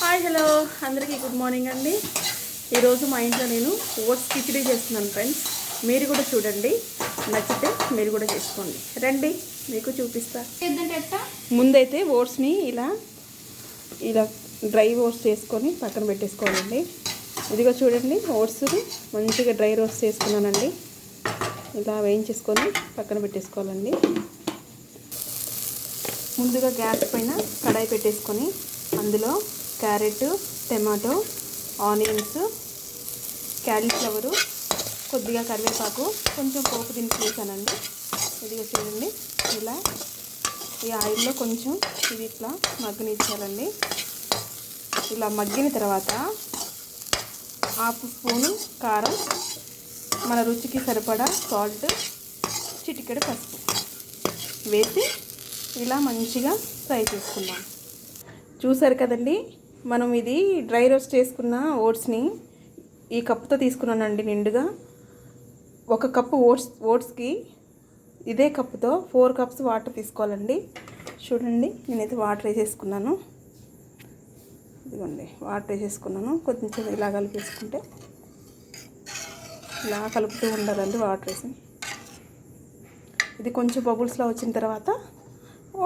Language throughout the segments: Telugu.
హాయ్ హలో అందరికీ గుడ్ మార్నింగ్ అండి. ఈరోజు మా ఇంట్లో నేను ఓట్స్ కిచిడి చేస్తున్నాను ఫ్రెండ్స్. మీరు కూడా చూడండి, నచ్చితే మీరు కూడా చేసుకోండి. రండి మీకు చూపిస్తా. ముందైతే ఓట్స్ని ఇలా ఇలా డ్రై ఓట్స్ చేసుకొని పక్కన పెట్టేసుకోవాలండి. ఇదిగో చూడండి, ఓట్స్ మంచిగా డ్రై రోస్ట్ చేసుకున్నానండి. ఇలా వేయించేసుకొని పక్కన పెట్టేసుకోవాలండి. ముందుగా గ్యాస్ పైన కడాయి పెట్టేసుకొని అందులో క్యారెట్, టమాటో, ఆనియన్స్, క్యాలీఫ్లవరు, కొద్దిగా కరివేపాకు, కొంచెం పోపు దినుసులు వేసానండి. ఇదిగా చూడండి, ఇలా ఈ ఆయిల్లో కొంచెం ఇది ఇట్లా మగ్గనిచ్చాలండి. ఇలా మగ్గిన తర్వాత హాఫ్ స్పూను కారం, మన రుచికి సరిపడా సాల్ట్, చిటికెడు పసుపు వేసి ఇలా మంచిగా ఫ్రై చేసుకుందాం. చూసారు కదండి, మనం ఇది డ్రై రోస్ట్ చేసుకున్న ఓట్స్ని ఈ కప్పుతో తీసుకున్నానండి. నిండుగా 1 కప్పు ఓట్స్కి ఇదే కప్పుతో 4 కప్స్ వాటర్ తీసుకోవాలండి. చూడండి, నేనైతే వాటర్ వేసేసుకున్నాను. ఇదిగోండి, వాటర్ వేసేసుకున్నాను. కొంచెం ఇలా కలిపేసుకుంటే ఇలా కలుపుతూ ఉండాలండి వాటర్ వేసి. ఇది కొంచెం బబుల్స్లా వచ్చిన తర్వాత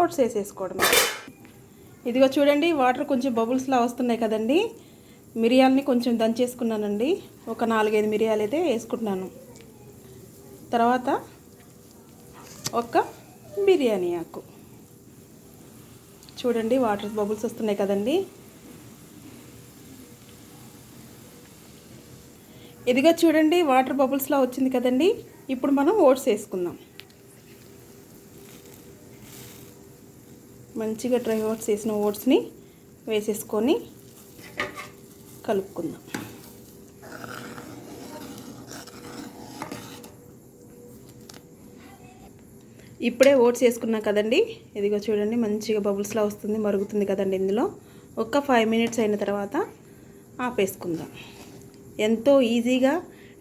ఓట్స్ వేసేసుకోవడం. ఇదిగో చూడండి, వాటర్ కొంచెం బబుల్స్లా వస్తున్నాయి కదండి. మిరియాలని కొంచెం దంచేసుకున్నానండి. ఒక 4-5 మిరియాలు అయితే వేసుకుంటున్నాను. తర్వాత ఒక బిర్యానీ ఆకు. చూడండి, వాటర్ బబుల్స్ వస్తున్నాయి కదండి. ఇదిగో చూడండి, వాటర్ బబుల్స్లా వచ్చింది కదండి. ఇప్పుడు మనం ఓట్స్ వేసుకుందాం. మంచిగా డ్రై ఓట్స్ వేసిన ఓట్స్ని వేసేసుకొని కలుపుకుందాం. ఇప్పుడే ఓట్స్ వేసుకున్నాం కదండి. ఇదిగో చూడండి, మంచిగా బబుల్స్లా వస్తుంది, మరుగుతుంది కదండి. ఇందులో ఒక 5 మినిట్స్ అయిన తర్వాత ఆపేసుకుందాం. ఎంతో ఈజీగా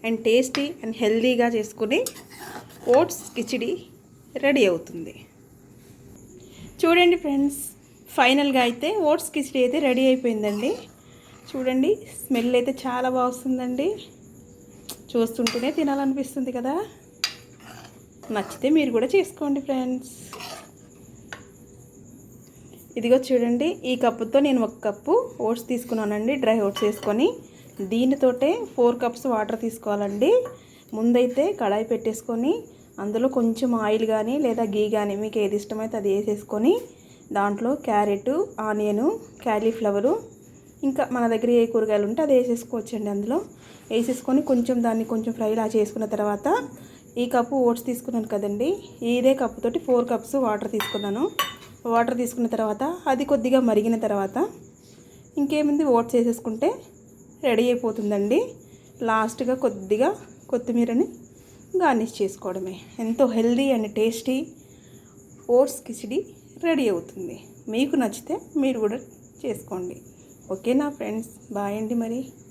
అండ్ టేస్టీ అండ్ హెల్తీగా చేసుకుని ఓట్స్ కిచిడి రెడీ అవుతుంది. చూడండి ఫ్రెండ్స్, ఫైనల్గా అయితే ఓట్స్ కిచిడి అయితే రెడీ అయిపోయిందండి. చూడండి, స్మెల్ అయితే చాలా బాగా వస్తుందండి. చూస్తుంటేనే తినాలనిపిస్తుంది కదా. నచ్చితే మీరు కూడా చేసుకోండి ఫ్రెండ్స్. ఇదిగో చూడండి, ఈ కప్పుతో నేను 1 కప్పు ఓట్స్ తీసుకున్నానండి. డ్రై ఓట్స్ వేసుకొని దీనితోటే 4 కప్స్ వాటర్ తీసుకోవాలండి. ముందైతే కడాయి పెట్టేసుకొని అందులో కొంచెం ఆయిల్ కానీ లేదా గీ కానీ మీకు ఏది ఇష్టమైతే అది వేసేసుకొని దాంట్లో క్యారెట్, ఆనియను, క్యాలీఫ్లవరు, ఇంకా మన దగ్గర ఏ కూరగాయలు ఉంటే అది వేసేసుకోవచ్చండి. అందులో వేసేసుకొని కొంచెం దాన్ని కొంచెం ఫ్రైలా చేసుకున్న తర్వాత ఈ కప్పు ఓట్స్ తీసుకున్నాను కదండి, ఇదే కప్పుతోటి 4 కప్స్ వాటర్ తీసుకున్నాను. వాటర్ తీసుకున్న తర్వాత అది కొద్దిగా మరిగిన తర్వాత ఇంకేముంది, ఓట్స్ వేసేసుకుంటే రెడీ అయిపోతుందండి. లాస్ట్గా కొద్దిగా కొత్తిమీరని గార్నిష్ చేసుకోవడమే. ఎంతో healthy and tasty oats khichdi ready అవుతుంది. మీకు నచ్చితే మీరు కూడా చేసుకోండి. ఓకేనా ఫ్రెండ్స్, బాయ్ అండి మరి.